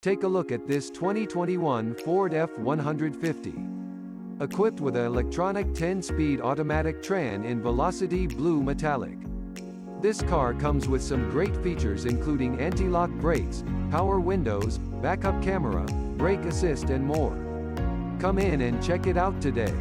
Take a look at this 2021 Ford F-150. Equipped with an electronic 10-speed automatic tran in Velocity Blue Metallic. This car comes with some great features including anti-lock brakes, power windows, backup camera, brake assist and more. Come in and check it out today.